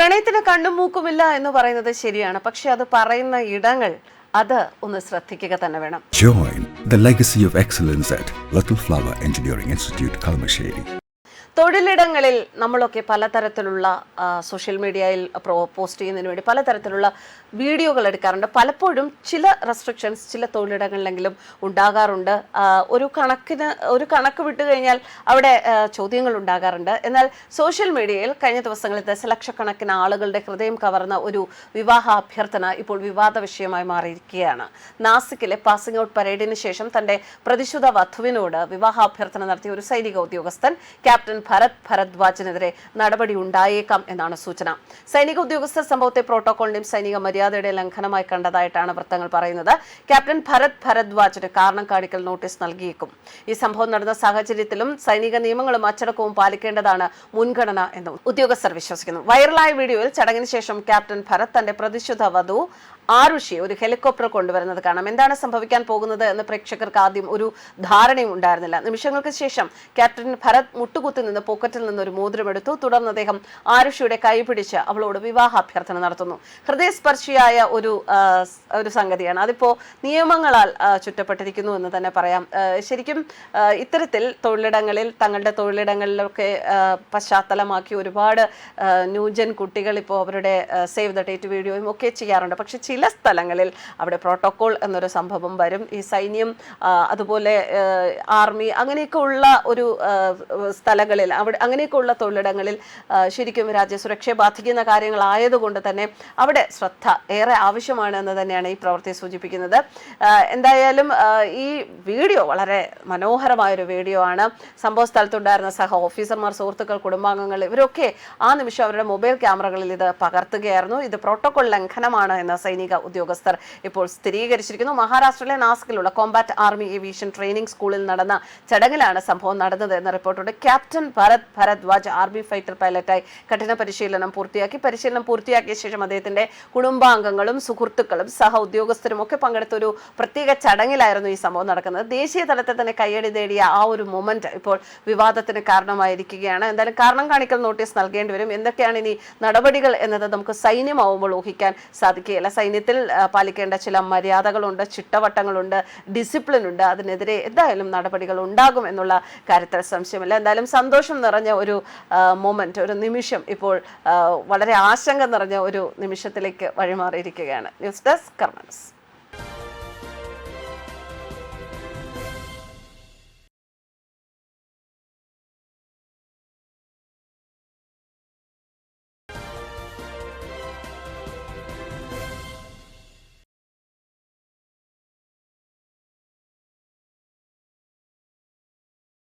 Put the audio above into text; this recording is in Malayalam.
പ്രണയത്തിന് കണ്ണും മൂക്കുമില്ല എന്ന് പറയുന്നത് ശരിയാണ്. പക്ഷെ അത് പറയുന്ന ഇടങ്ങൾ അത് ഒന്ന് ശ്രദ്ധിക്കുക തന്നെ വേണം. Join the legacy of excellence at Little Flower Engineering Institute, Kalamassery. തൊഴിലിടങ്ങളിൽ നമ്മളൊക്കെ പലതരത്തിലുള്ള സോഷ്യൽ മീഡിയയിൽ പോസ്റ്റ് ചെയ്യുന്നതിന് വേണ്ടി പലതരത്തിലുള്ള വീഡിയോകൾ എടുക്കാറുണ്ട്. പലപ്പോഴും ചില റെസ്ട്രിക്ഷൻസ് ചില തൊഴിലിടങ്ങളിലെങ്കിലും ഉണ്ടാകാറുണ്ട്. ഒരു കണക്ക് വിട്ടു കഴിഞ്ഞാൽ അവിടെ ചോദ്യങ്ങൾ ഉണ്ടാകാറുണ്ട്. എന്നാൽ സോഷ്യൽ മീഡിയയിൽ കഴിഞ്ഞ ദിവസങ്ങളിൽ ദശലക്ഷക്കണക്കിന് ആളുകളുടെ ഹൃദയം കവർന്ന ഒരു വിവാഹ അഭ്യർത്ഥന ഇപ്പോൾ വിവാദ വിഷയമായി മാറിയിരിക്കുകയാണ്. നാസിക്കിലെ പാസിംഗ് ഔട്ട് പരേഡിന് ശേഷം തന്റെ പ്രതിശുദ്ധ വധുവിനോട് വിവാഹ അഭ്യർത്ഥന നടത്തിയ ഒരു സൈനിക ഉദ്യോഗസ്ഥൻ ക്യാപ്റ്റൻ ഭരത് ഭരദ്വാജിനെതിരെ നടപടി ഉണ്ടായേക്കാം എന്നാണ് സൂചന. സൈനിക ഉദ്യോഗസ്ഥർ സംഭവത്തെ പ്രോട്ടോകോളിന്റെയും സൈനിക മര്യാദയുടെ ലംഘനമായി കണ്ടതായിട്ടാണ് വൃത്തങ്ങൾ പറയുന്നത്. ക്യാപ്റ്റൻ ഭരത് ഭരദ്വാജിന് കാരണം കാണിക്കൽ നോട്ടീസ് നൽകിയേക്കും. ഈ സംഭവം നടന്ന സാഹചര്യത്തിലും സൈനിക നിയമങ്ങളും അച്ചടക്കവും പാലിക്കേണ്ടതാണ് മുൻഗണന എന്നും ഉദ്യോഗസ്ഥർ വിശ്വസിക്കുന്നു. വൈറലായ വീഡിയോയിൽ ചടങ്ങിന് ശേഷം ക്യാപ്റ്റൻ ഭരത് തന്റെ പ്രതിശുദ്ധ വധു ആരുഷിയെ ഒരു ഹെലികോപ്റ്റർ കൊണ്ടുവരുന്നത് കാണാം. എന്താണ് സംഭവിക്കാൻ പോകുന്നത് എന്ന് പ്രേക്ഷകർക്ക് ആദ്യം ഒരു ധാരണയും ഉണ്ടായിരുന്നില്ല. നിമിഷങ്ങൾക്ക് ശേഷം ക്യാപ്റ്റൻ ഭരത് മുട്ടുകുത്തി നിന്ന് പോക്കറ്റിൽ നിന്ന് ഒരു മോതിരമെടുത്തു. തുടർന്ന് അദ്ദേഹം ആരുഷിയുടെ കൈ പിടിച്ച് അവളോട് വിവാഹ അഭ്യർത്ഥന നടത്തുന്നു. ഹൃദയസ്പർശിയായ ഒരു സംഗതിയാണ്. അതിപ്പോ നിയമങ്ങളാൽ ചുറ്റപ്പെട്ടിരിക്കുന്നു എന്ന് തന്നെ പറയാം. ശരിക്കും ഇത്തരത്തിൽ തങ്ങളുടെ തൊഴിലിടങ്ങളിലൊക്കെ പശ്ചാത്തലമാക്കി ഒരുപാട് ന്യൂജൻ കുട്ടികൾ ഇപ്പോൾ അവരുടെ സേവ് ദ ഡേറ്റ് വീഡിയോയും ഒക്കെ ചെയ്യാറുണ്ട്. പക്ഷെ ചില സ്ഥലങ്ങളിൽ അവിടെ പ്രോട്ടോകോൾ എന്നൊരു സംഭവം വരും. ഈ സൈന്യം അതുപോലെ ആർമി അങ്ങനെയൊക്കെ ഉള്ള ഒരു സ്ഥലങ്ങളിൽ അങ്ങനെയൊക്കെ ഉള്ള തൊഴിലിടങ്ങളിൽ ശരിക്കും രാജ്യസുരക്ഷയെ ബാധിക്കുന്ന കാര്യങ്ങളായതുകൊണ്ട് തന്നെ അവിടെ ശ്രദ്ധ ഏറെ ആവശ്യമാണ് എന്ന് തന്നെയാണ് ഈ പ്രവൃത്തി സൂചിപ്പിക്കുന്നത്. എന്തായാലും ഈ വീഡിയോ വളരെ മനോഹരമായൊരു വീഡിയോ ആണ്. സംഭവ സ്ഥലത്തുണ്ടായിരുന്ന സഹ ഓഫീസർമാർ, സുഹൃത്തുക്കൾ, കുടുംബാംഗങ്ങൾ ഇവരൊക്കെ ആ നിമിഷം അവരുടെ മൊബൈൽ ക്യാമറകളിൽ ഇത് പകർത്തുകയായിരുന്നു. ഇത് പ്രോട്ടോകോൾ ലംഘനമാണ് എന്ന സൈനിക ഉദ്യോഗസ്ഥർ ഇപ്പോൾ സ്ഥിരീകരിച്ചിരിക്കുന്നു. മഹാരാഷ്ട്രയിലെ നാസിക്കിലുള്ള കോമ്പാറ്റ് ആർമി ഏവിയേഷൻ ട്രെയിനിംഗ് സ്കൂളിൽ നടന്ന ചടങ്ങിലാണ് സംഭവം നടന്നത് എന്ന റിപ്പോർട്ടുണ്ട്. Captain Bharat Bharadwaj army fighter പൈലറ്റായി കഠിന പരിശീലനം പൂർത്തിയാക്കിയ ശേഷം അദ്ദേഹത്തിന്റെ കുടുംബാംഗങ്ങളും സുഹൃത്തുക്കളും സഹ ഉദ്യോഗസ്ഥരും ഒക്കെ പങ്കെടുത്ത ഒരു പ്രത്യേക ചടങ്ങിലായിരുന്നു ഈ സംഭവം നടക്കുന്നത്. ദേശീയ തലത്തിൽ തന്നെ കയ്യടി നേടിയ ആ ഒരു മൊമെന്റ് ഇപ്പോൾ വിവാദത്തിന് കാരണമായിരിക്കുകയാണ്. എന്തായാലും കാരണം കാണിക്കൽ നോട്ടീസ് നൽകേണ്ടി വരും. എന്തൊക്കെയാണ് ഇനി നടപടികൾ എന്നത് നമുക്ക് സൈന്യമാവുമ്പോൾ ഊഹിക്കാൻ സാധിക്കുകയില്ല. സൈന്യത്തിൽ പാലിക്കേണ്ട ചില മര്യാദകളുണ്ട്, ചിട്ടവട്ടങ്ങളുണ്ട്, ഡിസിപ്ലിൻ ഉണ്ട്. അതിനെതിരെ എന്തായാലും നടപടികൾ ഉണ്ടാകും എന്നുള്ള കാര്യത്തിൽ സംശയമില്ല. എന്തായാലും സന്തോഷം നിറഞ്ഞ ഒരു മൊമെന്റ്, ഒരു നിമിഷം ഇപ്പോൾ വളരെ ആശങ്ക നിറഞ്ഞ ഒരു നിമിഷത്തിലേക്ക് വഴിമാറിയിരിക്കുകയാണ്. ന്യൂസ് ഡെസ്ക് കർമ്മ ന്യൂസ്.